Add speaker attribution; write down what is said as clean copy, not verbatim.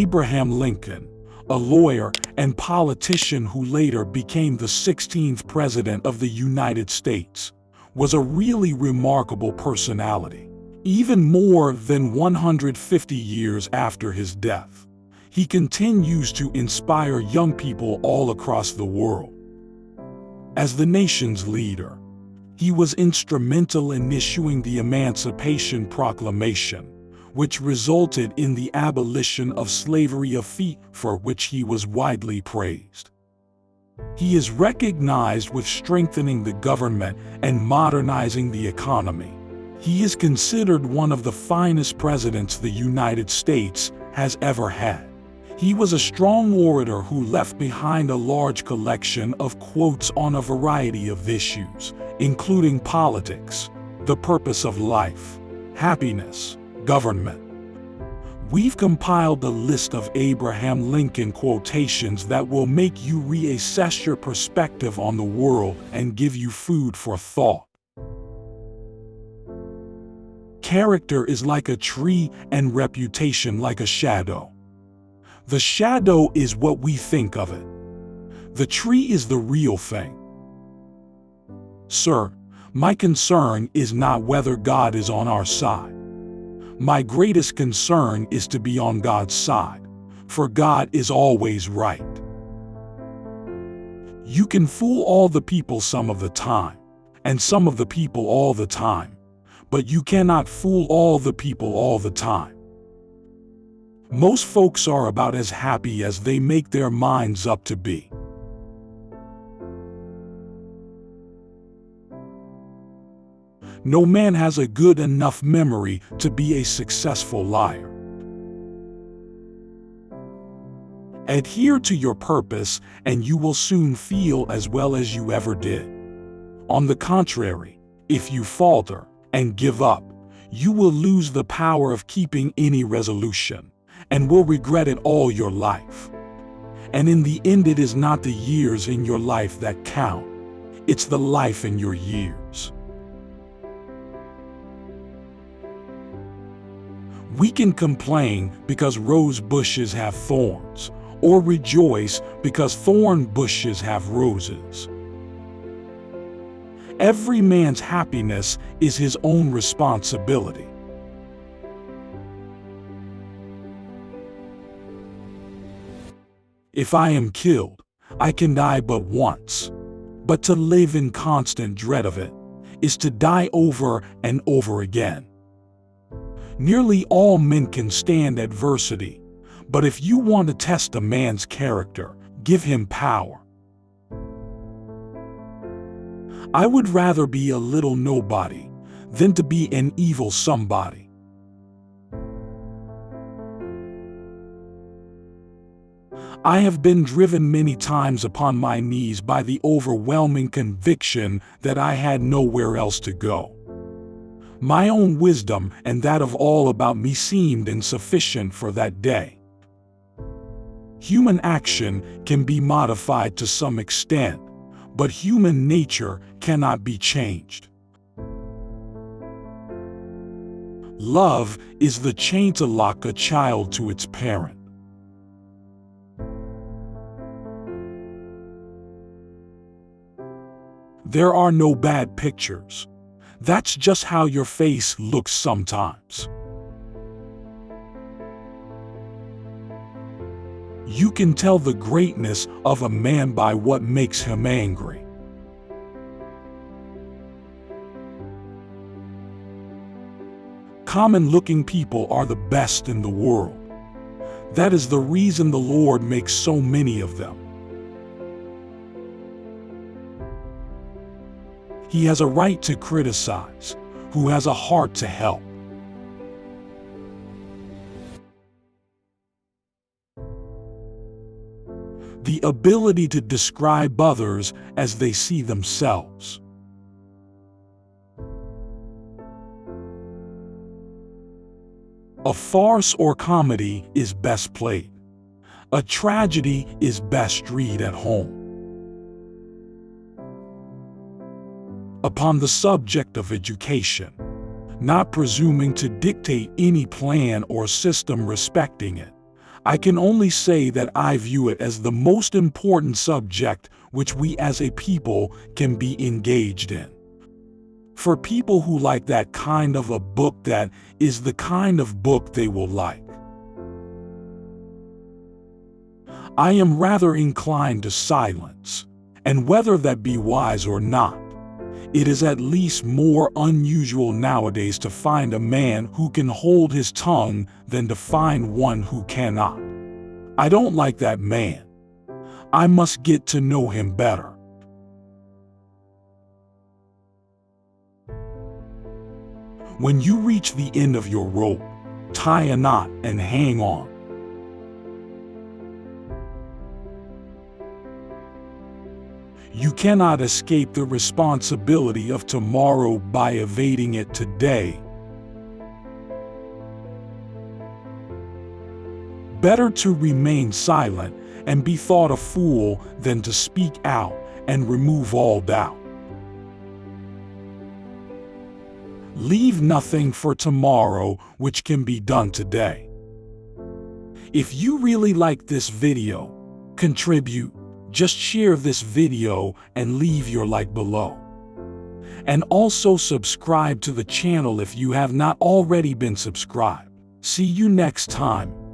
Speaker 1: Abraham Lincoln, a lawyer and politician who later became the 16th President of the United States, was a really remarkable personality. Even more than 150 years after his death, he continues to inspire young people all across the world. As the nation's leader, he was instrumental in issuing the Emancipation Proclamation, which resulted in the abolition of slavery, a feat for which he was widely praised. He is recognized with strengthening the government and modernizing the economy. He is considered one of the finest presidents the United States has ever had. He was a strong orator who left behind a large collection of quotes on a variety of issues, including politics, the purpose of life, happiness, government. We've compiled a list of Abraham Lincoln quotations that will make you reassess your perspective on the world and give you food for thought. Character is like a tree and reputation like a shadow. The shadow is what we think of it. The tree is the real thing. Sir, my concern is not whether God is on our side. My greatest concern is to be on God's side, for God is always right. You can fool all the people some of the time, and some of the people all the time, but you cannot fool all the people all the time. Most folks are about as happy as they make their minds up to be. No man has a good enough memory to be a successful liar. Adhere to your purpose and you will soon feel as well as you ever did. On the contrary, if you falter and give up, you will lose the power of keeping any resolution and will regret it all your life. And in the end, it is not the years in your life that count. It's the life in your years. We can complain because rose bushes have thorns, or rejoice because thorn bushes have roses. Every man's happiness is his own responsibility. If I am killed, I can die but once, but to live in constant dread of it is to die over and over again. Nearly all men can stand adversity, but if you want to test a man's character, give him power. I would rather be a little nobody than to be an evil somebody. I have been driven many times upon my knees by the overwhelming conviction that I had nowhere else to go. My own wisdom and that of all about me seemed insufficient for that day. Human action can be modified to some extent, but human nature cannot be changed. Love is the chain to lock a child to its parent. There are no bad pictures. That's just how your face looks sometimes. You can tell the greatness of a man by what makes him angry. Common-looking people are the best in the world. That is the reason the Lord makes so many of them. He has a right to criticize, who has a heart to help. The ability to describe others as they see themselves. A farce or comedy is best played. A tragedy is best read at home. Upon the subject of education, not presuming to dictate any plan or system respecting it, I can only say that I view it as the most important subject which we as a people can be engaged in. For people who like that kind of a book, that is the kind of book they will like. I am rather inclined to silence, and whether that be wise or not, it is at least more unusual nowadays to find a man who can hold his tongue than to find one who cannot. I don't like that man. I must get to know him better. When you reach the end of your rope, tie a knot and hang on. You cannot escape the responsibility of tomorrow by evading it today. Better to remain silent and be thought a fool than to speak out and remove all doubt. Leave nothing for tomorrow which can be done today. If you really like this video, contribute. Just share this video and leave your like below. And also subscribe to the channel if you have not already been subscribed. See you next time.